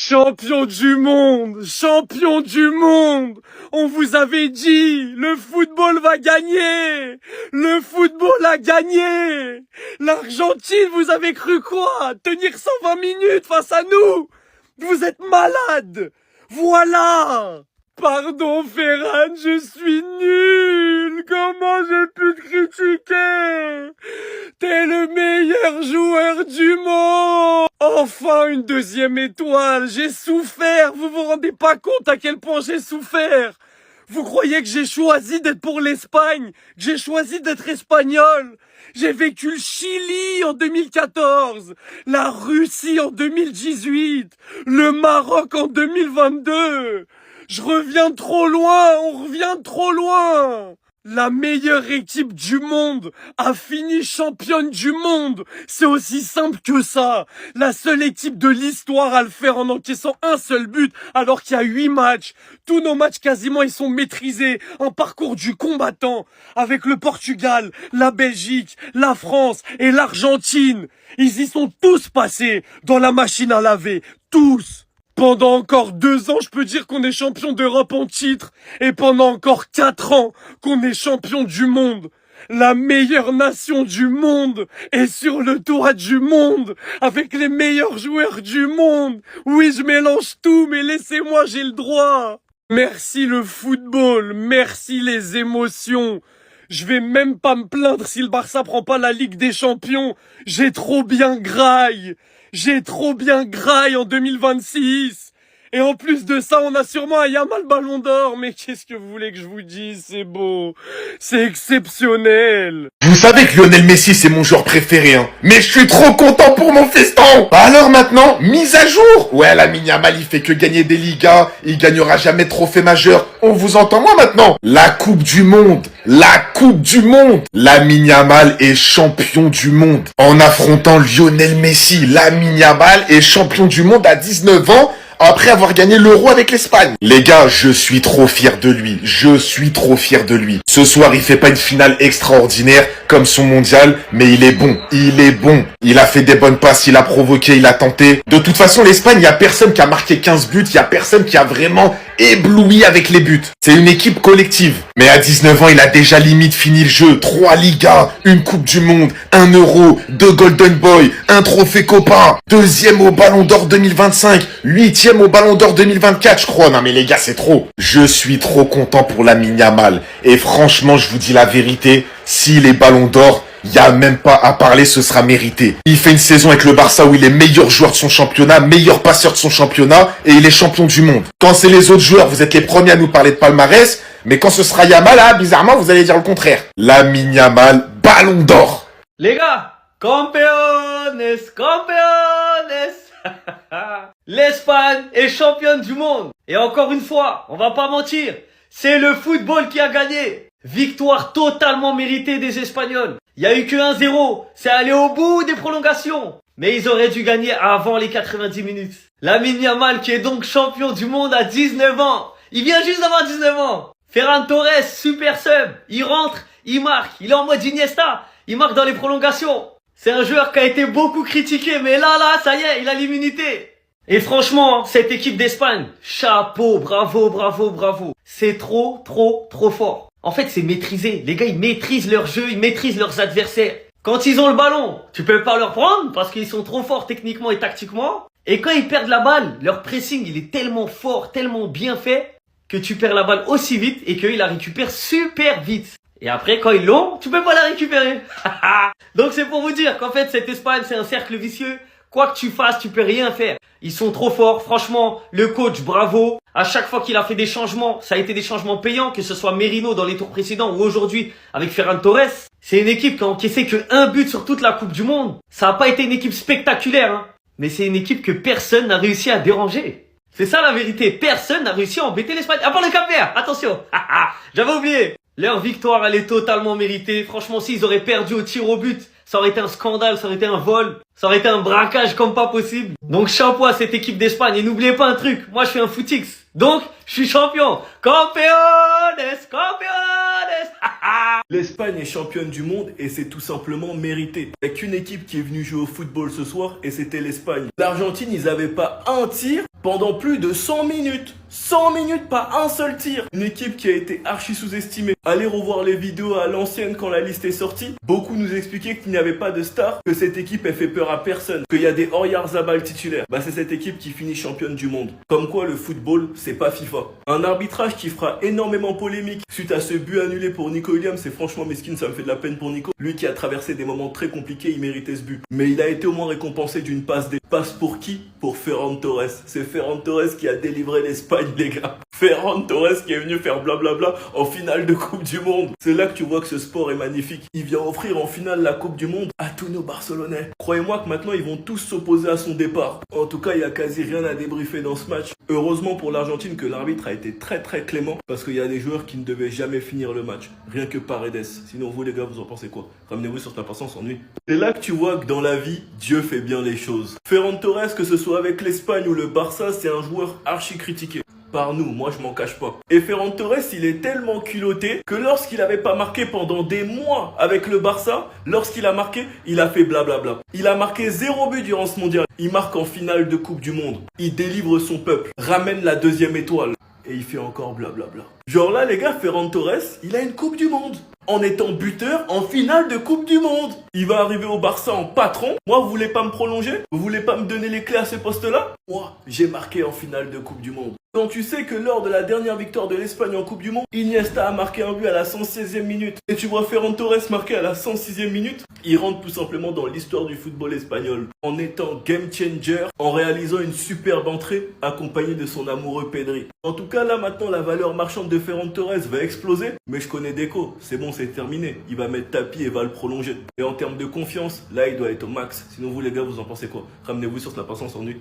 Champion du monde! Champion du monde! On vous avait dit, le football va gagner! Le football a gagné! L'Argentine, vous avez cru quoi? Tenir 120 minutes face à nous? Vous êtes malade! Voilà! Pardon Ferran, je suis nul! Comment j'ai pu te critiquer? T'es le meilleur joueur du monde! Enfin une deuxième étoile! J'ai souffert! Vous vous rendez pas compte à quel point j'ai souffert? Vous croyez que j'ai choisi d'être pour l'Espagne? Que j'ai choisi d'être espagnol? J'ai vécu le Chili en 2014, la Russie en 2018, le Maroc en 2022. Je reviens trop loin, on revient trop loin. La meilleure équipe du monde a fini championne du monde. C'est aussi simple que ça. La seule équipe de l'histoire à le faire en encaissant un seul but alors qu'il y a 8 matchs. Tous nos matchs quasiment ils sont maîtrisés. Un parcours du combattant avec le Portugal, la Belgique, la France et l'Argentine. Ils y sont tous passés dans la machine à laver. Tous. Pendant encore 2 ans, je peux dire qu'on est champion d'Europe en titre. Et pendant encore 4 ans, qu'on est champion du monde. La meilleure nation du monde est sur le toit du monde. Avec les meilleurs joueurs du monde. Oui, je mélange tout, mais laissez-moi, j'ai le droit. Merci le football. Merci les émotions. Je vais même pas me plaindre si le Barça prend pas la Ligue des Champions. J'ai trop bien graille. J'ai trop bien graille en 2026. Et en plus de ça, on a sûrement un Yamal Ballon d'Or. Mais qu'est-ce que vous voulez que je vous dise? C'est beau. C'est exceptionnel. Vous savez que Lionel Messi c'est mon joueur préféré, hein. Mais je suis trop content pour mon feston. Alors maintenant, mise à jour. Ouais, Lamine Yamal il fait que gagner des Ligas. Il gagnera jamais de trophée majeur. On vous entend moi maintenant. La Coupe du Monde. La Coupe du Monde. Lamine Yamal est champion du monde. En affrontant Lionel Messi, Lamine Yamal est champion du monde à 19 ans. Après avoir gagné l'Euro avec l'Espagne. Les gars, je suis trop fier de lui. Je suis trop fier de lui. Ce soir, il fait pas une finale extraordinaire comme son mondial, mais il est bon. Il est bon. Il a fait des bonnes passes, il a provoqué, il a tenté. De toute façon, l'Espagne, il y a personne qui a marqué 15 buts, il y a personne qui a vraiment ébloui avec les buts. C'est une équipe collective. Mais à 19 ans, il a déjà limite fini le jeu. 3 Ligas, une Coupe du Monde, 1 Euro, 2 Golden Boy, un trophée Copa, 2e au Ballon d'Or 2025, 8e au Ballon d'Or 2024, je crois. Non mais les gars, c'est trop. Je suis trop content pour Lamine Yamal. Et franchement, je vous dis la vérité, s'il est Ballon d'Or, il n'y a même pas à parler, ce sera mérité. Il fait une saison avec le Barça où il est meilleur joueur de son championnat, meilleur passeur de son championnat, et il est champion du monde. Quand c'est les autres joueurs, vous êtes les premiers à nous parler de palmarès, mais quand ce sera Yamal, là, bizarrement, vous allez dire le contraire. Lamine Yamal, Ballon d'Or. Les gars, campeones, campeones. L'Espagne est championne du monde. Et encore une fois, on va pas mentir, c'est le football qui a gagné. Victoire totalement méritée des Espagnols. Il y a eu que 1-0. C'est allé au bout des prolongations. Mais ils auraient dû gagner avant les 90 minutes. Lamine Yamal qui est donc champion du monde à 19 ans. Il vient juste d'avoir 19 ans. Ferran Torres, super sub. Il rentre, il marque. Il est en mode Iniesta. Il marque dans les prolongations. C'est un joueur qui a été beaucoup critiqué. Mais là, ça y est, il a l'immunité. Et franchement, cette équipe d'Espagne, chapeau, bravo, bravo, bravo. C'est trop fort. En fait, c'est maîtrisé. Les gars, ils maîtrisent leur jeu, ils maîtrisent leurs adversaires. Quand ils ont le ballon, tu peux pas leur prendre parce qu'ils sont trop forts techniquement et tactiquement. Et quand ils perdent la balle, leur pressing, il est tellement fort, tellement bien fait que tu perds la balle aussi vite et qu'ils la récupèrent super vite. Et après, quand ils l'ont, tu peux pas la récupérer. Donc c'est pour vous dire qu'en fait, cette Espagne, c'est un cercle vicieux. Quoi que tu fasses, tu peux rien faire. Ils sont trop forts. Franchement, le coach, bravo. À chaque fois qu'il a fait des changements, ça a été des changements payants, que ce soit Merino dans les tours précédents ou aujourd'hui avec Ferran Torres. C'est une équipe qui a encaissé que 1 but sur toute la Coupe du Monde. Ça n'a pas été une équipe spectaculaire, hein. Mais c'est une équipe que personne n'a réussi à déranger. C'est ça la vérité. Personne n'a réussi à embêter l'Espagne. À part le Cap-Vert. Attention. J'avais oublié. Leur victoire, elle est totalement méritée. Franchement, s'ils auraient perdu au tir au but, ça aurait été un scandale, ça aurait été un vol, ça aurait été un braquage comme pas possible. Donc chapeau à cette équipe d'Espagne. Et n'oubliez pas un truc, moi je suis un footix. Donc, je suis champion. Campeones, campeones. L'Espagne est championne du monde et c'est tout simplement mérité. Il n'y a qu'une équipe qui est venue jouer au football ce soir et c'était l'Espagne. L'Argentine, ils n'avaient pas un tir pendant plus de 100 minutes. 100 minutes, pas un seul tir. Une équipe qui a été archi sous-estimée. Allez revoir les vidéos à l'ancienne quand la liste est sortie. Beaucoup nous expliquaient qu'il n'y avait pas de star, que cette équipe elle fait peur à personne, qu'il y a des Oyarzabal titulaires. Bah c'est cette équipe qui finit championne du monde. Comme quoi le football, c'est pas FIFA. Un arbitrage qui fera énormément polémique suite à ce but annulé pour Nico Williams. C'est franchement mesquine, ça me fait de la peine pour Nico. Lui qui a traversé des moments très compliqués, il méritait ce but. Mais il a été au moins récompensé d'une passe. Des passes pour qui? Pour Ferran Torres. C'est Ferran Torres qui a délivré l'Espagne, les gars. Ferran Torres qui est venu faire blablabla en finale de Coupe du Monde. C'est là que tu vois que ce sport est magnifique. Il vient offrir en finale la Coupe du Monde à tous nos Barcelonais. Croyez-moi que maintenant ils vont tous s'opposer à son départ. En tout cas, il y a quasi rien à débriefer dans ce match. Heureusement pour l'Argentine que l'arbitre a été très clément parce qu'il y a des joueurs qui ne devaient jamais finir le match. Rien que Paredes. Sinon vous les gars, vous en pensez quoi? Ramenez-vous sur ta patience ennui. C'est là que tu vois que dans la vie, Dieu fait bien les choses. Ferran Torres, que ce soit avec l'Espagne ou le Barça, c'est un joueur archi critiqué. Par nous, moi je m'en cache pas. Et Ferran Torres, il est tellement culotté que lorsqu'il avait pas marqué pendant des mois avec le Barça, lorsqu'il a marqué, il a fait blablabla. Il a marqué 0 but durant ce mondial. Il marque en finale de Coupe du Monde. Il délivre son peuple, ramène la 2e étoile. Et il fait encore blablabla. Genre là les gars, Ferran Torres, il a une Coupe du Monde. En étant buteur en finale de Coupe du Monde. Il va arriver au Barça en patron. Moi, vous voulez pas me prolonger? Vous voulez pas me donner les clés à ce poste-là? Moi, j'ai marqué en finale de Coupe du Monde. Quand tu sais que lors de la dernière victoire de l'Espagne en Coupe du Monde, Iniesta a marqué un but à la 116e minute. Et tu vois Ferran Torres marquer à la 106e minute, il rentre tout simplement dans l'histoire du football espagnol. En étant game changer, en réalisant une superbe entrée, accompagné de son amoureux Pedri. En tout cas, là maintenant, la valeur marchande de Ferran Torres va exploser. Mais je connais Deco, c'est bon, c'est terminé. Il va mettre tapis et va le prolonger. Et en termes de confiance, là, il doit être au max. Sinon, vous les gars, vous en pensez quoi? Ramenez-vous sur la patience ennui.